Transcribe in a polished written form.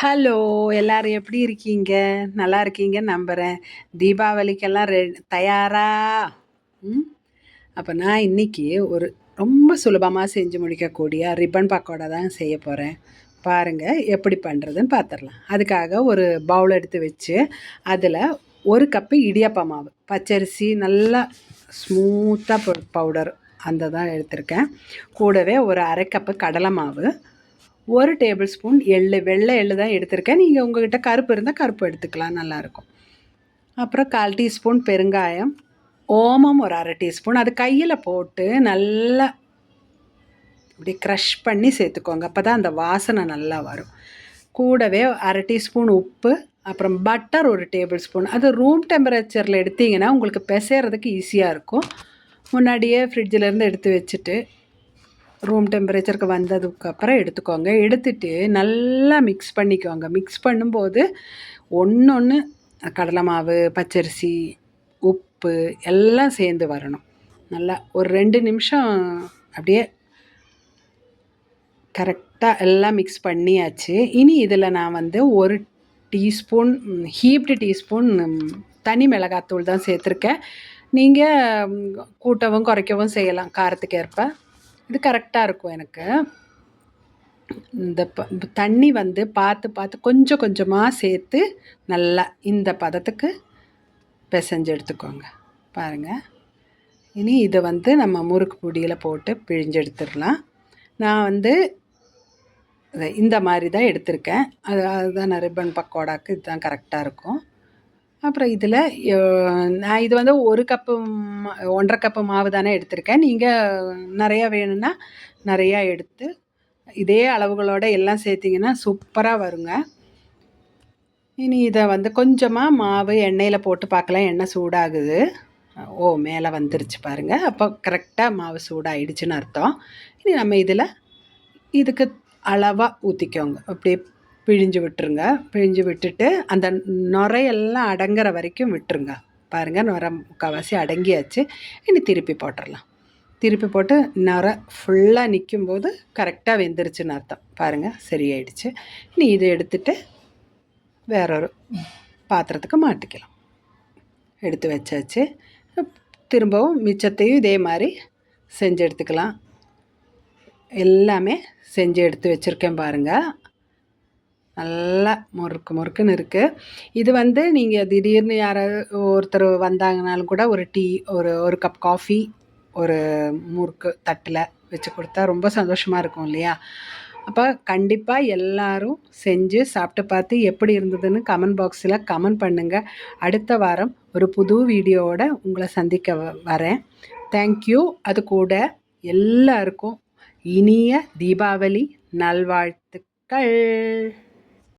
Hello! எல்லாரும் எப்படி இருக்கீங்க? நல்லா இருக்கீங்கன்னு நம்புறேன். தீபாவளிக்கெல்லாம் தயாரா? ம். அப்ப நான் இன்னைக்கு ஒரு ரொம்ப சுலபமா செஞ்சு முடிக்கக்கூடிய ரிப்பன் பக்கோடா தான் செய்ய போறேன். பாருங்க எப்படி பண்ணுறதுன்னு பார்த்துரலாம். அதுக்காக ஒரு பவுல் எடுத்து வச்சு, அதில 1 கப்பு இடியாப்ப மாவு, பச்சரிசி நல்லா ஸ்மூத்தா பவுடர் அந்த தான் எடுத்திருக்கேன். கூடவே ஒரு 1/2 கப்பு கடலை மாவு, 1 டேபிள் ஸ்பூன் எள்ளு, வெள்ளை எள்ளு தான் எடுத்திருக்கேன். நீங்கள் உங்கள்கிட்ட கருப்பு இருந்தால் கருப்பு எடுத்துக்கலாம், நல்லாயிருக்கும். அப்புறம் 1/4 டீஸ்பூன் பெருங்காயம், ஓமம் ஒரு 1/2 டீஸ்பூன். அது கையில் போட்டு நல்லா இப்படி க்ரஷ் பண்ணி சேர்த்துக்கோங்க. அப்போ தான் அந்த வாசனை நல்லா வரும். கூடவே 1/2 டீஸ்பூன் உப்பு, அப்புறம் பட்டர் 1 டேபிள் ஸ்பூன். அது ரூம் டெம்பரேச்சரில் எடுத்திங்கன்னா உங்களுக்கு பிசைறதுக்கு ஈஸியாக இருக்கும். முன்னாடியே ஃப்ரிட்ஜிலேருந்து எடுத்து வச்சுட்டு ரூம் டெம்பரேச்சருக்கு வந்ததுக்கப்புறம் எடுத்துக்கோங்க. எடுத்துட்டு நல்லா மிக்ஸ் பண்ணிக்கோங்க. மிக்ஸ் பண்ணும்போது ஒன்று கடலை மாவு, பச்சரிசி, உப்பு எல்லாம் சேர்ந்து வரணும். நல்லா ஒரு 2 நிமிஷம் அப்படியே கரெக்டாக எல்லாம் மிக்ஸ் பண்ணியாச்சு. இனி இதில் நான் வந்து 1 டீஸ்பூன் ஹீப்டு டீஸ்பூன் தனி மிளகாத்தூள் தான் சேர்த்துருக்கேன். நீங்கள் கூட்டவும் குறைக்கவும் செய்யலாம் காரத்துக்கு ஏற்ப. இது கரெக்டாக இருக்கும் எனக்கு. இந்த தண்ணி வந்து பார்த்து கொஞ்சம் கொஞ்சமாக சேர்த்து நல்லா இந்த பதத்துக்கு பிசைஞ்சு எடுத்துக்கோங்க. பாருங்கள். இனி இதை வந்து நம்ம முறுக்கு பொடியில் போட்டு பிழிஞ்சு எடுத்துடலாம். நான் வந்து இந்த மாதிரி தான் எடுத்திருக்கேன். அதுதான் நான் ரிப்பன் பக்கோடாக்கு இதுதான் கரெக்டாக இருக்கும். அப்புறம் இதில் நான் இது வந்து 1 கப்பு 1/2 கப்பு மாவு தானே எடுத்திருக்கேன். நீங்கள் நிறையா வேணும்னா நிறையா எடுத்து இதே அளவுகளோடு எல்லாம் சேர்த்திங்கன்னா சூப்பராக வருங்க. இனி இதை வந்து கொஞ்சமாக மாவு எண்ணெயில் போட்டு பார்க்கலாம். எண்ணெய் சூடாகுது. மேலே வந்துருச்சு பாருங்கள். அப்போ கரெக்டாக மாவு சூடாகிடுச்சின்னு அர்த்தம். இனி நம்ம இதுக்கு அளவாக ஊற்றிக்கோங்க. அப்படியே பிழிஞ்சு விட்டுருங்க. பிழிஞ்சு விட்டுட்டு அந்த நுரையெல்லாம் அடங்குற வரைக்கும் விட்டுருங்க. பாருங்கள், நுரை முக்கால்வாசி அடங்கியாச்சு. இனி திருப்பி போட்டுடலாம். திருப்பி போட்டு நுரை ஃபுல்லாக நிற்கும்போது கரெக்டாக வெந்துருச்சுன்னு அர்த்தம். பாருங்கள், சரியாயிடுச்சு. இனி இதை எடுத்துட்டு வேறொரு பாத்திரத்துக்கு மாட்டிக்கலாம். எடுத்து வச்சாச்சு. திரும்பவும் மிச்சத்தையும் இதே மாதிரி செஞ்சு எடுத்துக்கலாம். எல்லாமே செஞ்சு எடுத்து வச்சுருக்கேன் பாருங்கள். நல்லா முறுக்குன்னு இருக்குது. இது வந்து நீங்கள் திடீர்னு யாராவது ஒருத்தர் வந்தாங்கனாலும் கூட ஒரு டீ, ஒரு கப் காஃபி, ஒரு முறுக்கு தட்டில் வச்சு கொடுத்தா ரொம்ப சந்தோஷமாக இருக்கும் இல்லையா? அப்போ கண்டிப்பாக எல்லோரும் செஞ்சு சாப்பிட்டு பார்த்து எப்படி இருந்ததுன்னு கமெண்ட் பாக்ஸில் கமெண்ட் பண்ணுங்கள். அடுத்த வாரம் ஒரு புது வீடியோவோட உங்களை சந்திக்க வரேன். தேங்க்யூ. அது கூட எல்லாருக்கும் இனிய தீபாவளி நல்வாழ்த்துக்கள்.